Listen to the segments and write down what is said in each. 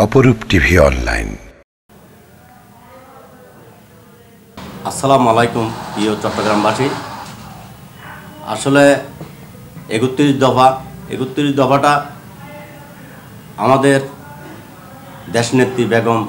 অপরূপ TV online. আসসালামু আলাইকুম প্রিয় চট্টগ্রামবাসী। আসলে 31 দফাটা আমাদের দেশনেত্রী বেগম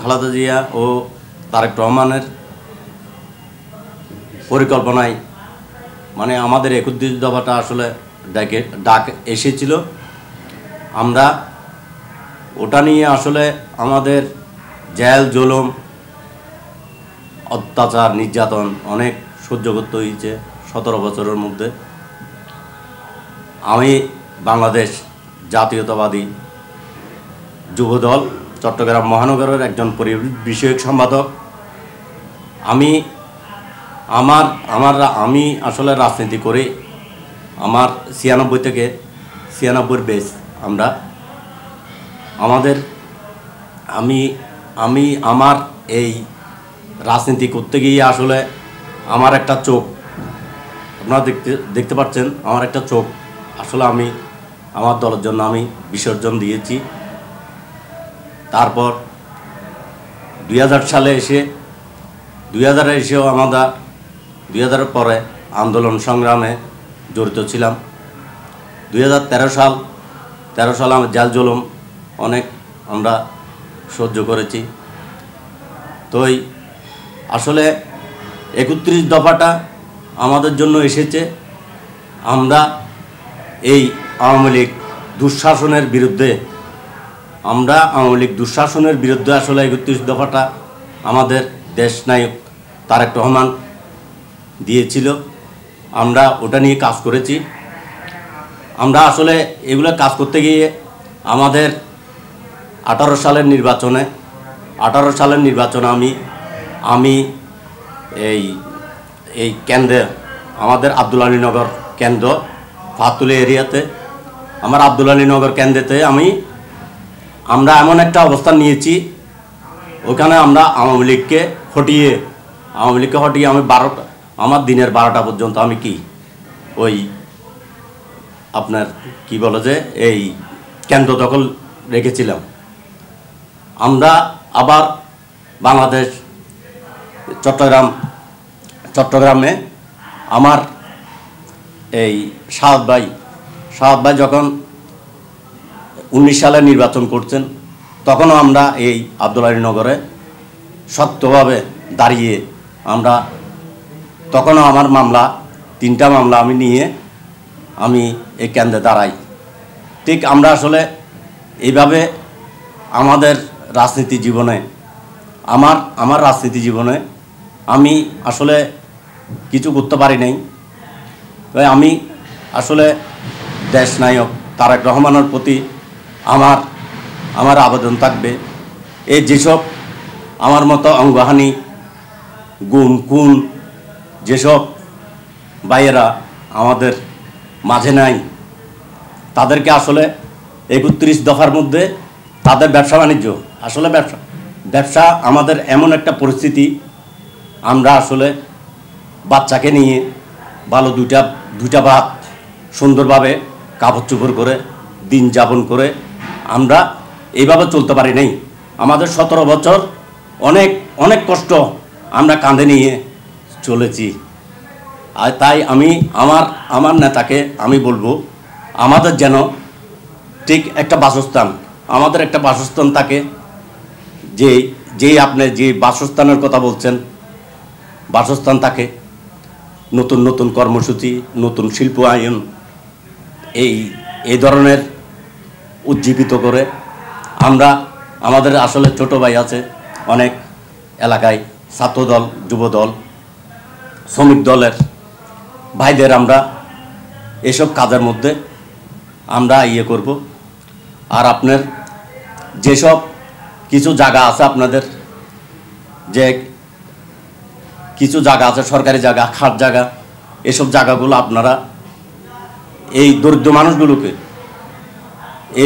খালেদা জিয়া ও তারেক রহমানের পরিকল্পনায় মানে আমাদের 31 দফাটা আসলে ডাক এসেছিল। আমরা ওটা নিয়ে আসলে আমাদের জেল জুলুম অত্যাচার নির্যাতন অনেক সহ্য করতে হয়েছে 17 বছরের মধ্যে। আমি বাংলাদেশ জাতীয়তাবাদী যুবদল চট্টগ্রাম মহানগরের একজন পরিবেশ বিষয়ক সম্পাদক। আমি আসলে রাজনীতি করি। আমার 96 থেকে 96 বেস আমরা আমি আমার এই রাজনীতি করতে গিয়ে আসলে আমার একটা চোখ আপনারা দেখতে পাচ্ছেন। আমার একটা চোখ আসলে আমি আমার দলের জন্য আমি বিসর্জন দিয়েছি। তারপর 2000 সালে এসেও আমরা 2000 পরে আন্দোলন সংগ্রামে জড়িত ছিলাম। 2013 সালে আমি জেল জুলুম অনেক আমরা সহ্য করেছি। তো আসলে 31 দফাটা আমাদের জন্য এসেছে। আমরা এই আওয়ামী লীগ দুঃশাসনের বিরুদ্ধে আসলে 31 দফাটা আমাদের দেশ নায়ক তারেক রহমান দিয়েছিল। আমরা ওটা নিয়ে কাজ করেছি। আমরা আসলে এগুলো কাজ করতে গিয়ে আমাদের 18 সালের নির্বাচনে আমি এই কেন্দ্রে আমাদের আব্দুল আলী নগর কেন্দ্র ফাতুলি এরিয়াতে আমার আব্দুল আলী নগর কেন্দ্রেতে আমরা এমন একটা অবস্থান নিয়েছি। ওখানে আমরা আওয়ামী লীগকে হটিয়ে আমি আমার দিনের 12টা পর্যন্ত আমি আপনার কি বলে যে এই কেন্দ্র দখল রেখেছিলাম। আমরা আবার বাংলাদেশ চট্টগ্রামে আমার এই সাহাদ ভাই যখন 19 সালে নির্বাচন করছেন তখনও আমরা এই আব্দুল আলী নগরে শক্তভাবে দাঁড়িয়ে তখনও আমার 3টা মামলা আমি নিয়ে এই কেন্দ্রে দাঁড়াই। ঠিক আমরা আসলে এইভাবে আমাদের রাজনীতি জীবনে আমার রাজনীতি জীবনে আমি আসলে কিছু করতে পারি নাই। তাই আমি আসলে দেশ নায়ক তারেক রহমানের প্রতি আমার আবেদন থাকবে, এই যেসব আমার মতো অঙ্গহানি গুম খুন যেসব ভাইয়েরা আমাদের মাঝে নাই তাদেরকে আসলে 31 দফার মধ্যে তাদের ব্যবসা বাণিজ্য আসলে ব্যবসা আমাদের এমন একটা পরিস্থিতি, আমরা আসলে বাচ্চাকে নিয়ে ভালো দুইটা ভাত সুন্দরভাবে কাপড় চোপড় করে দিন যাপন করে আমরা এইভাবে চলতে পারি নাই। আমাদের 17 বছর অনেক কষ্ট আমরা কাঁধে নিয়ে চলেছি। আর তাই আমি আমার নেতাকে আমি বলবো আমাদের যেন ঠিক একটা বাসস্থান থাকে, আপনি যে বাসস্থানের কথা বলছেন বাসস্থান থাকে, নতুন কর্মসূচি নতুন শিল্পায়ন এই ধরনের উজ্জীবিত করে আমাদের আসলে ছোট ভাই আছে অনেক এলাকায়, ছাত্রদল যুবদল শ্রমিক দলের ভাইদের আমরা এসব কাজের মধ্যে আমরা করব। আর আপনার যেসব কিছু জায়গা আছে আপনাদের যে কিছু জায়গা আছে সরকারি জায়গা খাট জায়গা, এসব জায়গাগুলো আপনারা এই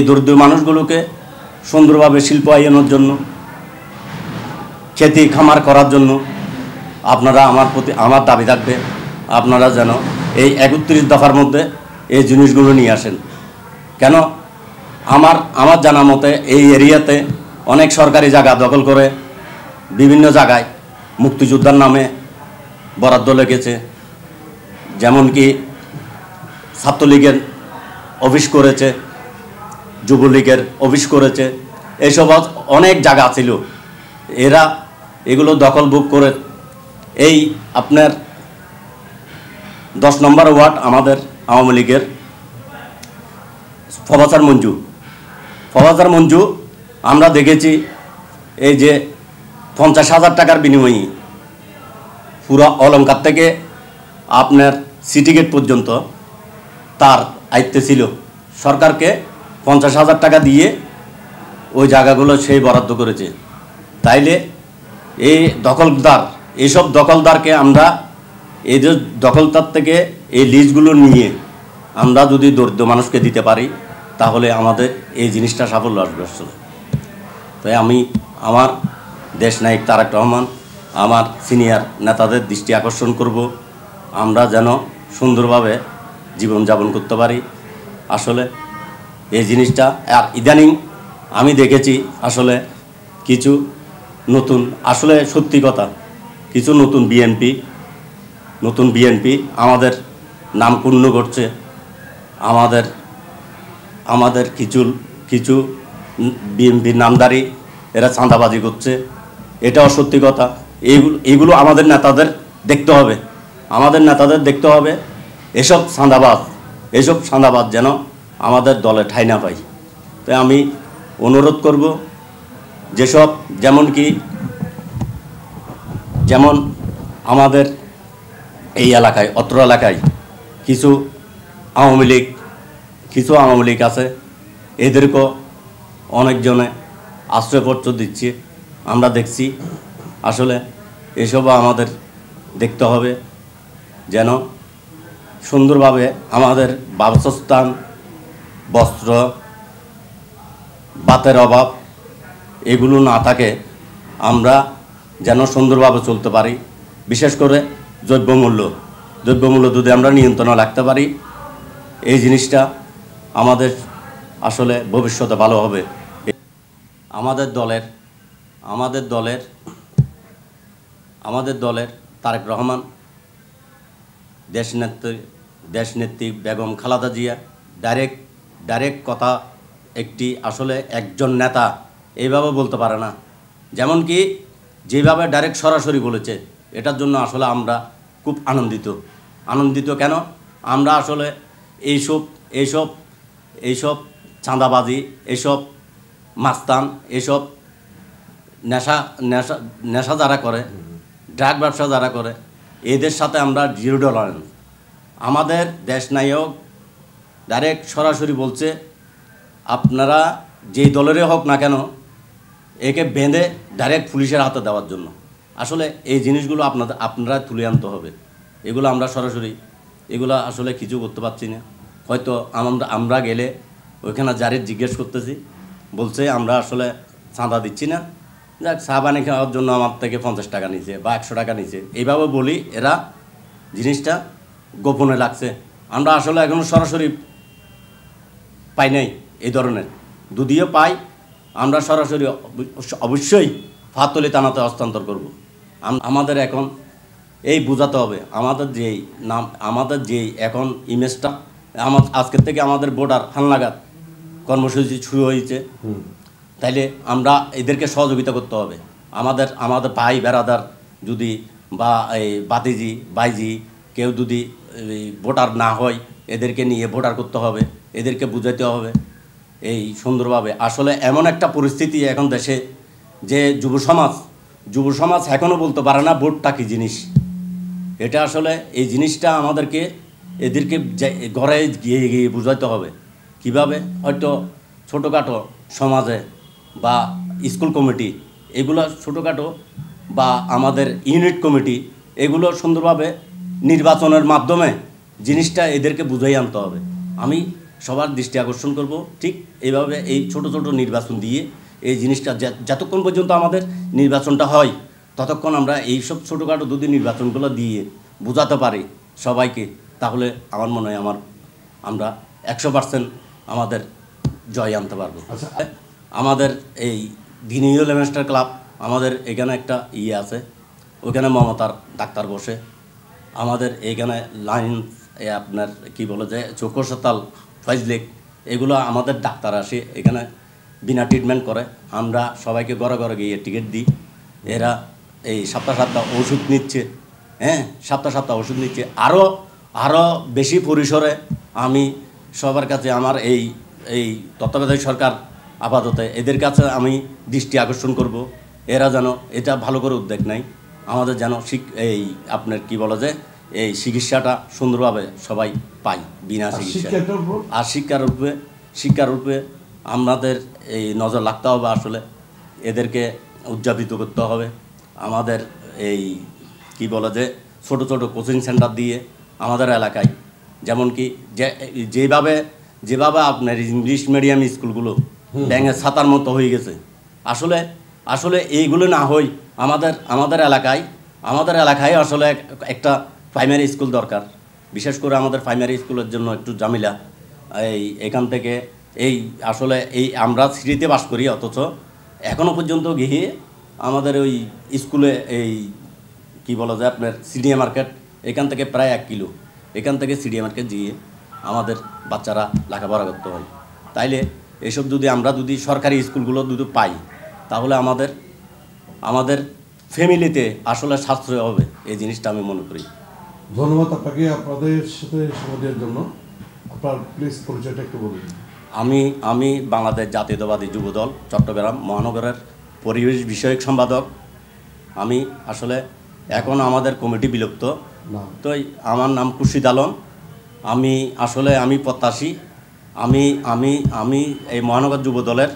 দরিদ্র মানুষগুলোকে সুন্দরভাবে শিল্পায়নের জন্য খেতি খামার করার জন্য আপনারা আমার দাবি থাকবে আপনারা যেন এই 31 দফার মধ্যে এই জিনিসগুলো নিয়ে আসেন। কেন আমার জানা মতে এই এরিয়াতে অনেক সরকারি জায়গা দখল করে বিভিন্ন জায়গায় মুক্তিযোদ্ধার নামে বরাদ্দ লেগেছে, যেমন কি ছাত্রলীগের অফিস করেছে, যুবলীগের অফিস করেছে, এইসব অনেক জায়গা ছিল। এগুলো দখল বুক করে এই আপনার 10 নম্বর ওয়ার্ড আমাদের আওয়ামী লীগের ফবাজার মঞ্জু আমরা দেখেছি এই যে 50,000 টাকার বিনিময়ে পুরো অলঙ্কার থেকে আপনার সিটি গেট পর্যন্ত তার আয়ত্তে ছিল। সরকারকে 50,000 টাকা দিয়ে ওই জায়গাগুলো সেই বরাদ্দ করেছে। তাইলে এইসব দখলদারকে আমরা এই যে দখলদার থেকে এই লিজগুলো নিয়ে আমরা যদি দরিদ্র মানুষকে দিতে পারি তাহলে আমাদের এই জিনিসটা সাফল্য আসবে আসলে। তাই আমি আমার দেশনায়ক তারেক রহমান, আমার সিনিয়র নেতাদের দৃষ্টি আকর্ষণ করব, আমরা যেন সুন্দরভাবে জীবনযাপন করতে পারি। আসলে এই জিনিসটা আর ইদানিং আমি দেখেছি আসলে কিছু নতুন, আসলে সত্যি কথা, কিছু নতুন বিএনপি আমাদের নাম পূর্ণ করছে। আমাদের কিছু বিএনপির নামদারি এরা চাঁদাবাজি করছে, এটাও সত্যি কথা। এইগুলো আমাদের নেতাদের দেখতে হবে। এসব চাঁদাবাজ যেন আমাদের দলে ঠাঁই না পায়। তাই আমি অনুরোধ করব যেমন আমাদের এই এলাকায়, অত্র এলাকায় কিছু আওয়ামী লীগ আছে, এদেরকেও অনেকজনে আশ্রয়পত্র দিচ্ছে, আমরা দেখছি। আসলে এসবও আমাদের দেখতে হবে যেন সুন্দরভাবে আমাদের বাসস্থান, বস্ত্র, ভাতের অভাব এগুলো না থাকে, আমরা যেন সুন্দরভাবে চলতে পারি। বিশেষ করে দ্রব্যমূল্য যদি আমরা নিয়ন্ত্রণে রাখতে পারি, এই জিনিসটা আমাদের আসলে ভবিষ্যতে ভালো হবে। আমাদের দলের তারেক রহমান, দেশনেত্রী বেগম খালেদা জিয়া ডাইরেক্ট কথা একটি, আসলে একজন নেতা এইভাবে বলতে পারে না, যেমন কি যেভাবে ডাইরেক্ট সরাসরি বলেছে, এটার জন্য আসলে আমরা খুব আনন্দিত। কেন আমরা আসলে এইসব চাঁদাবাজি, এইসব মাস্তান, এইসব নেশা যারা করে, ড্রাগ ব্যবসা যারা করে, এদের সাথে আমরা জিরো টলারেন্স। আমাদের দেশনায়ক ডাইরেক্ট সরাসরি বলছে, আপনারা যেই দলেরই হোক না কেন, একে বেঁধে ডাইরেক্ট পুলিশের হাতে দেওয়ার জন্য। আসলে এই জিনিসগুলো আপনারা তুলে আনতে হবে। এগুলো আমরা সরাসরি আসলে কিছু করতে পারছি না। হয়তো আমরা গেলে ওইখানে যারে জিজ্ঞেস করতেছি, বলছে আমরা আসলে চাঁদা দিচ্ছি না, যাক চা পানি খাওয়ার জন্য আমার থেকে 50 টাকা নিছে বা 100 টাকা নিছে, এইভাবে বলি। এরা জিনিসটা গোপনে লাগছে। আমরা আসলে এখনও সরাসরি পাই নাই এই ধরনের। যদিও পাই, আমরা সরাসরি অবশ্যই ফাতলি থানাতে হস্তান্তর করব। আমাদের এখন এই বোঝাতে হবে, আমাদের যেই এখন ইমেজটা, আজকের থেকে আমাদের বর্ডার হালনাগাদ কর্মসূচি শুরু হয়েছে, তাইলে আমরা এদেরকে সহযোগিতা করতে হবে। আমাদের ভাই বেরাদার যদি বা এই বাতিজি বাইজি কেউ যদি ভোটার না হয়, এদেরকে নিয়ে ভোটার করতে হবে, এদেরকে বুঝাইতে হবে এই সুন্দরভাবে। আসলে এমন একটা পরিস্থিতি এখন দেশে যে যুব সমাজ এখনও বলতে পারে না ভোটটা কী জিনিস। এটা আসলে এই জিনিসটা এদেরকে ঘরে গিয়ে বুঝাইতে হবে কিভাবে। হয়তো ছোটোখাটো সমাজে বা স্কুল কমিটি, এগুলো ছোটোখাটো বা আমাদের ইউনিট কমিটি, এগুলো সুন্দরভাবে নির্বাচনের মাধ্যমে জিনিসটা এদেরকে বুঝাই আনতে হবে। আমি সবার দৃষ্টি আকর্ষণ করব, ঠিক এইভাবে এই ছোট নির্বাচন দিয়ে এই জিনিসটা যতক্ষণ পর্যন্ত আমাদের নির্বাচনটা হয়, ততক্ষণ আমরা এইসব ছোটোখাটো যদি নির্বাচনগুলো দিয়ে বোঝাতে পারি সবাইকে, তাহলে আমার মনে হয় আমার আমরা 100% আমাদের জয় আনতে পারবো। আমাদের এই দিনীয় লেমেস্টার ক্লাব, আমাদের এখানে একটা আছে, ওখানে মমতার ডাক্তার বসে। আমাদের এইখানে লাইন আপনার কি বলে যে চোখসাতাল, ফয়জলেক, এগুলো আমাদের ডাক্তার আসে এখানে বিনা ট্রিটমেন্ট করে। আমরা সবাইকে ঘরে ঘরে গিয়ে টিকিট দিই। এরা এই সপ্তাহ ওষুধ নিচ্ছে, হ্যাঁ, সপ্তাহ ওষুধ নিচ্ছে। আরও বেশি পরিসরে আমি সবার কাছে আমার এই তত্ত্বাবধায়ক সরকার আপাতত এদের কাছে আমি দৃষ্টি আকর্ষণ করব, এরা যেন এটা ভালো করে উদ্যোগ নেয়, আমাদের যেন এই আপনার কি বলে যে এই চিকিৎসাটা সুন্দরভাবে সবাই পাই বিনা চিকিৎসা। আর শিক্ষার রূপে আমাদের এই নজর রাখতে হবে, আসলে এদেরকে উদযাপিত করতে হবে। আমাদের এই কি বলে যে ছোটো ছোটো কোচিং সেন্টার দিয়ে আমাদের এলাকায়, যেমন কি যেভাবে আপনার ইংলিশ মিডিয়াম স্কুলগুলো ব্যাঙের ছাতার মতো হয়ে গেছে, আসলে এইগুলো না হই আমাদের এলাকায় আসলে একটা প্রাইমারি স্কুল দরকার। বিশেষ করে আমাদের প্রাইমারি স্কুলের জন্য একটু ঝামেলা। এখান থেকে আসলে আমরা সিটিতে বাস করি, অথচ এখনও পর্যন্ত গিয়ে আমাদের ওই স্কুলে কি বলা যায় আপনার সিডিএ মার্কেট, এখান থেকে প্রায় 1 কিলো, এখান থেকে সিডিএ মার্কেট গিয়ে আমাদের বাচ্চারা লেখাপড়া করতে হয়। তাইলে এসব আমরা যদি সরকারি স্কুলগুলো যদি পাই, তাহলে আমাদের ফ্যামিলিতে আসলে সাশ্রয় হবে, এই জিনিসটা আমি মনে করি। ধন্যবাদ আপনাকে আপনাদের সাথে সময় দেওয়ার জন্য। আপনার প্লিজ পরিচয়টা একটু বলুন। আমি বাংলাদেশ জাতীয়তাবাদী যুবদল চট্টগ্রাম মহানগরের পরিবেশ বিষয়ক সম্পাদক। আমি আসলে এখন আমাদের কমিটি বিলুপ্ত, তো আমার নাম খুরশিদ আলম। আমি প্রত্যাশী, আমি এই মহানগর যুবদলের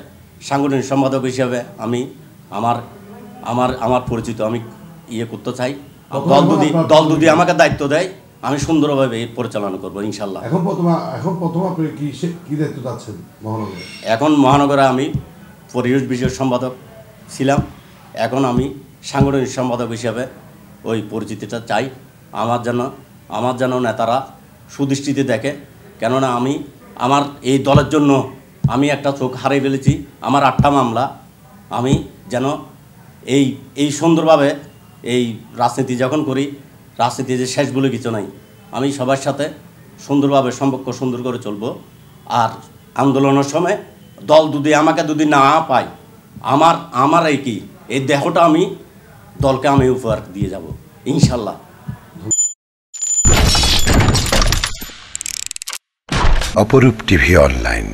সাংগঠনিক সম্পাদক হিসেবে আমার পরিচিত আমি করতে চাই। দল যদি আমাকে দায়িত্ব দেয়, আমি সুন্দরভাবে পরিচালনা করবো ইনশাল্লাহ। এখন প্রথম আপনি কি দায়িত্ব যাচ্ছেন মহানগরে? এখন মহানগরে আমি পরিবেশ বিষয়ক সম্পাদক ছিলাম, এখন আমি সাংগঠনিক সম্পাদক হিসাবে ওই পরিচিতিটা চাই। আমার যেন নেতারা সুদৃষ্টিতে দেখে, কেননা আমার এই দলের জন্য আমি একটা চোখ হারিয়ে ফেলেছি। আমার 8টা মামলা, আমি যেন এই সুন্দরভাবে এই রাজনীতি যখন করি, রাজনীতি যে শেষ বলে কিছু নাই, আমি সবার সাথে সুন্দরভাবে সম্পর্ক সুন্দর করে চলবো। আর আন্দোলনের সময় দল আমাকে না পায়, আমার এই দেহটা আমি দলকে উপহার দিয়ে যাব ইনশাল্লাহ। অপরূপ টিভি অনলাইন।